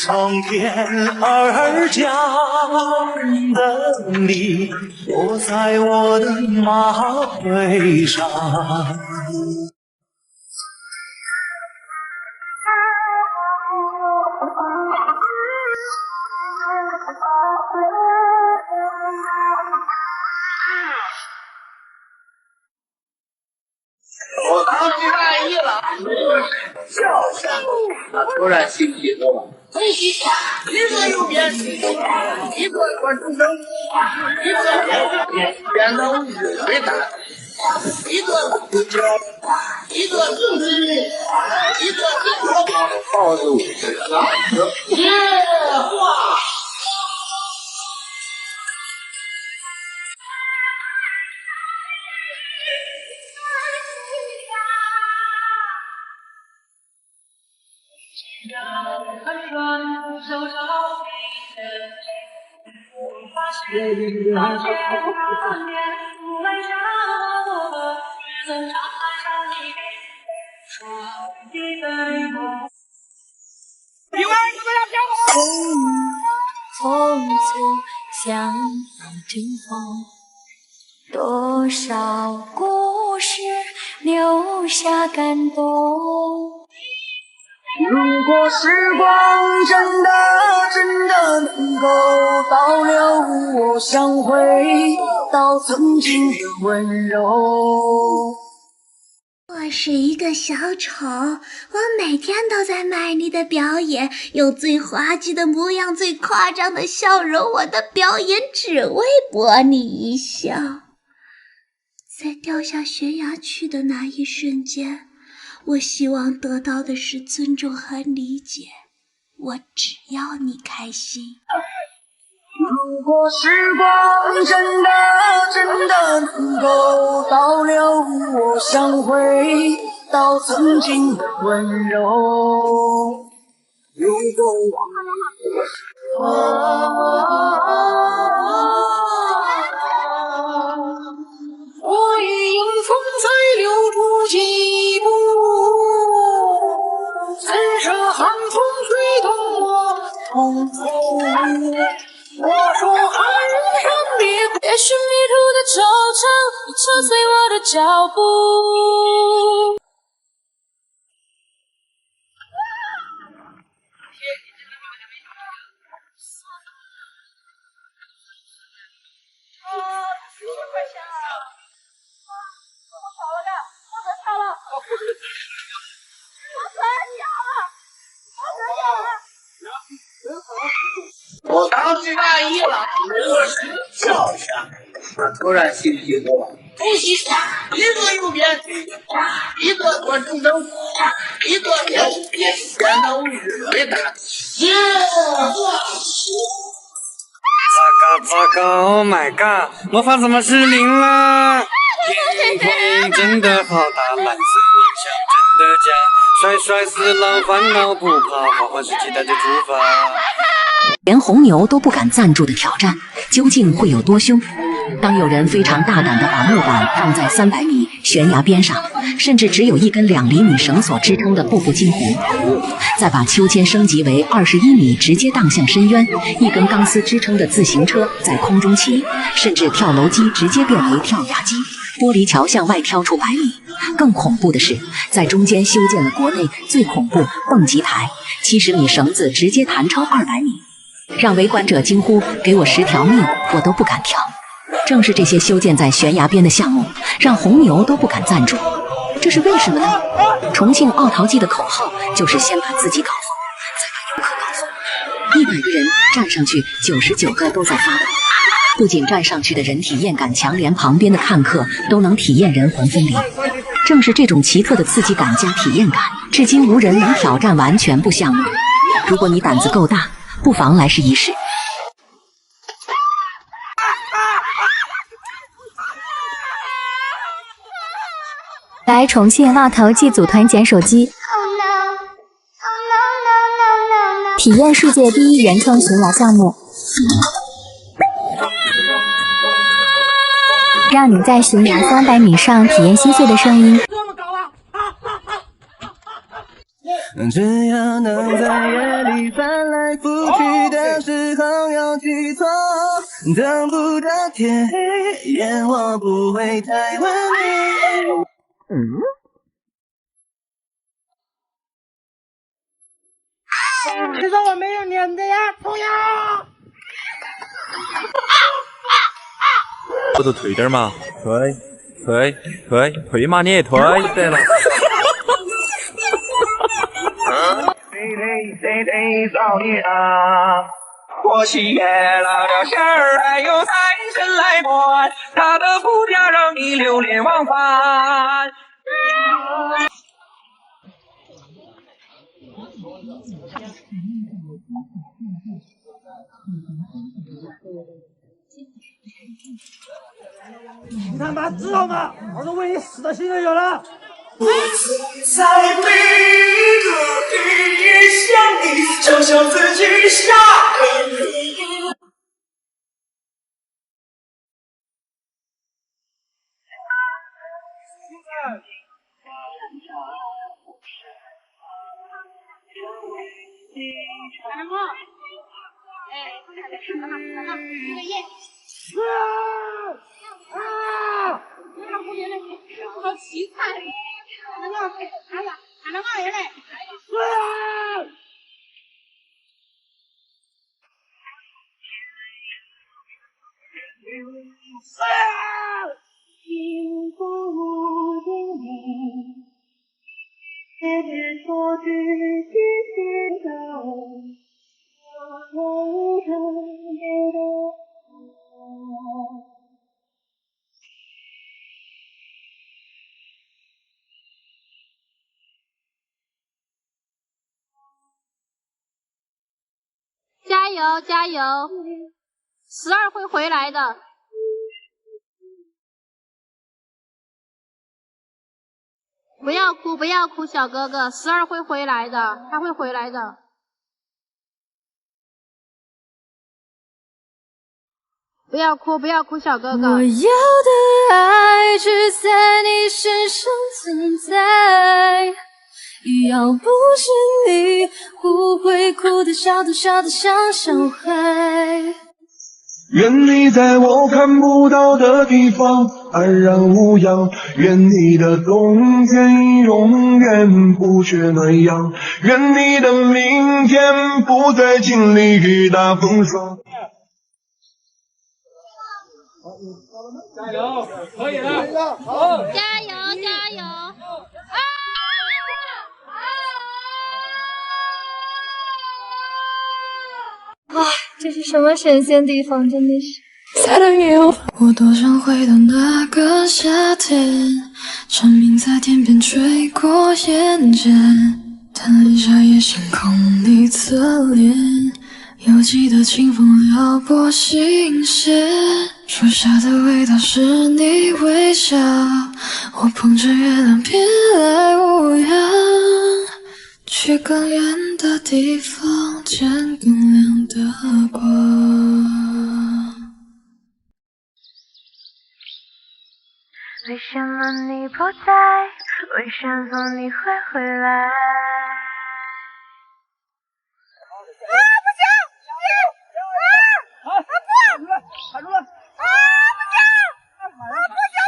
从天而降的你，坐在我的马背上。我当机大意了，笑声突然兴起多了。一个右边，一个转中生，一个变得物质伟大，一个政治人，一个暴走耶哇！匆匆相逢阵风，多少故事留下感动。如果时光真的能够倒流，我想回到曾经的温柔。我是一个小丑，我每天都在卖力的表演，用最滑稽的模样，最夸张的笑容，我的表演只为博你一笑。在掉下悬崖去的那一瞬间，我希望得到的是尊重和理解，我只要你开心。如果时光真的能够倒流，我想回到曾经的温柔。如果我已迎风再留住几步，曾是寒风吹动我痛苦。我说寒山别也许迷途的惆怅会扯碎我的脚步。我当机大意了，笑声突然兴起多了。一个右边，一个转中生，一个变得物质伟大。耶！糟糕 ，Oh my god！ 魔法怎么失灵了？天空真的好大，蓝色印象真的假，帅死了，烦恼不怕，花花是期待着出发。连红牛都不敢赞助的挑战，究竟会有多凶？当有人非常大胆地把木板放在300米悬崖边上，甚至只有一根2厘米绳索支撑的步步惊魂，再把秋千升级为21米直接荡向深渊，一根钢丝支撑的自行车在空中骑，甚至跳楼机直接变为跳崖机，玻璃桥向外跳出100米。更恐怖的是，在中间修建了国内最恐怖蹦极台，70米绳子直接弹超200米。让围观者惊呼：“给我10条命，我都不敢跳。”正是这些修建在悬崖边的项目，让红牛都不敢赞助。这是为什么呢？重庆奥陶纪的口号就是先把自己搞疯，再把游客搞疯。100个人站上去，99个都在发抖。不仅站上去的人体验感强，连旁边的看客都能体验人魂分离。正是这种奇特的刺激感加体验感，至今无人能挑战完全部项目。如果你胆子够大，不妨来试一试。来重庆奥陶纪组团捡手机，体验世界第一原创悬崖项目，让你在悬崖300米上体验心碎的声音。只要能在夜里翻来覆去的时候有去错，等不到天黑，愿我不会太完美。你说我没有脸的呀，冲呀！我就退点嘛，退嘛，你也退得了。对，少年啊！我喜悦拉条线儿，还有财神来管，他的不调让你流连忘返。你他妈知道吗？我都为你死的心都有了。在每一个地点想你，就像自己下个雨。好凄惨！哎呀，看到哪里来？幸福无定理，也只说自己知道，我一生别的。加油加油，12会回来的。不要哭不要哭，小哥哥，12会回来的，他会回来的。不要哭不要哭，小哥哥。我要的爱只在你身上存在，要不是你，我会哭的笑的笑的像小孩。愿你在我看不到的地方安然无恙，愿你的冬天永远不缺暖阳，愿你的明天不再经历雨打风霜。加油，可以了，好，加油加油！这是什么神仙地方？真的是사랑해요。我多想回到那个夏天，蝉鸣在天边吹过眼间，贪恋夏夜星空你侧脸，犹记得清风撩拨心弦，初夏的味道是你微笑，我捧着月亮别来无恙，去更远的地方见更亮的光。为什么你不在？为什么你会回来？不行！喊住了！不行！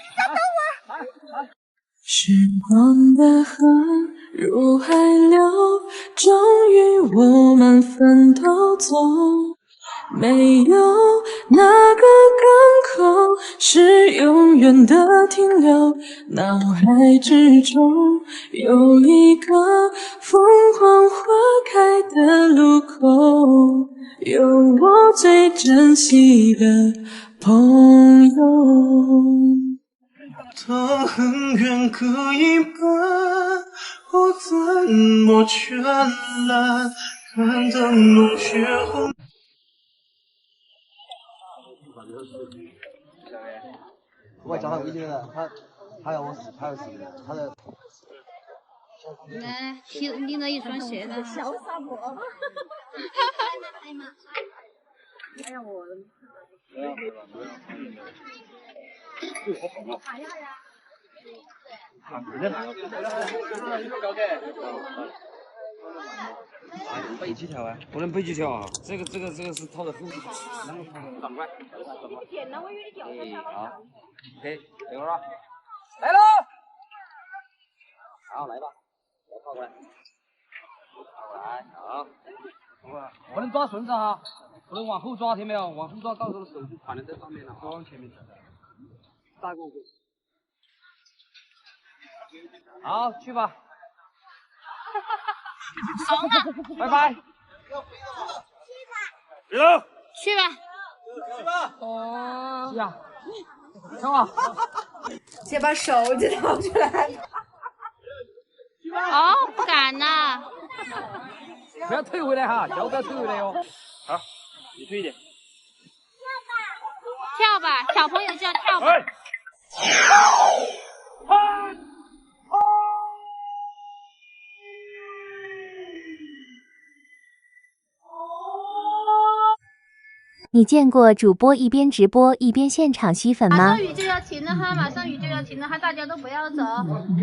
你先等会儿！时光的河入海流，终于我们分头走，没有哪个港口是永远的停留，脑海之中有一个凤凰花开的路口，有我最珍惜的朋友。当很远可以把我怎么绚烂，看灯笼血红。我加他微信了，他要我他要他的。来，拎着一双鞋子，潇洒不？哎呀我。背几条啊？不能背几条啊！这个是掏的很，啷个掏的？转过来。好，OK， 等会儿啊。来喽！好，来吧，我靠过来。靠过来，好。不能抓顺子哈，不能往后抓，听没有？往后抓，到时候手就反在上面了，不往前面。大过去。好，去吧。拜拜。去吧。哦。呀。看吧。先把手指掏出来。哦，不敢呐。不要退回来哈，脚不要退回来哟。好，你退一点。跳吧，小朋友叫跳吧。你见过主播一边直播一边现场吸粉吗？马上雨就要停了哈，马上雨就要停了哈，大家都不要走。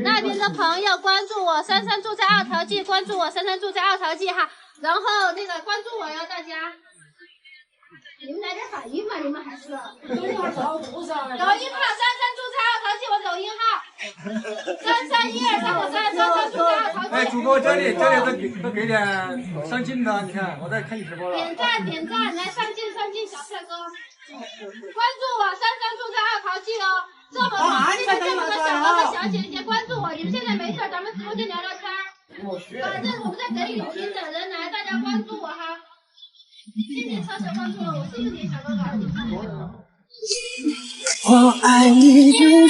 那边的朋友关注我，珊珊住在二桃记，关注我，珊珊住在二桃记哈。然后那个关注我哟，大家。你们来点反应嘛，你们还是。抖音号，珊珊住在二桃记，我抖音号。33123533，珊珊住在二桃记。哎，主播这里都给点上镜的，你看我在看你直播了。点赞，来上镜，小帅哥。关注我，珊珊住在二桃记哦。这么好，谢谢这么多小哥哥小姐姐关注我，你们现在没事，咱们直播间聊聊天。反正我们在给雨停等人来，大家关注我哈。谢谢超小关注了，我是1个点小哥哥。我爱你。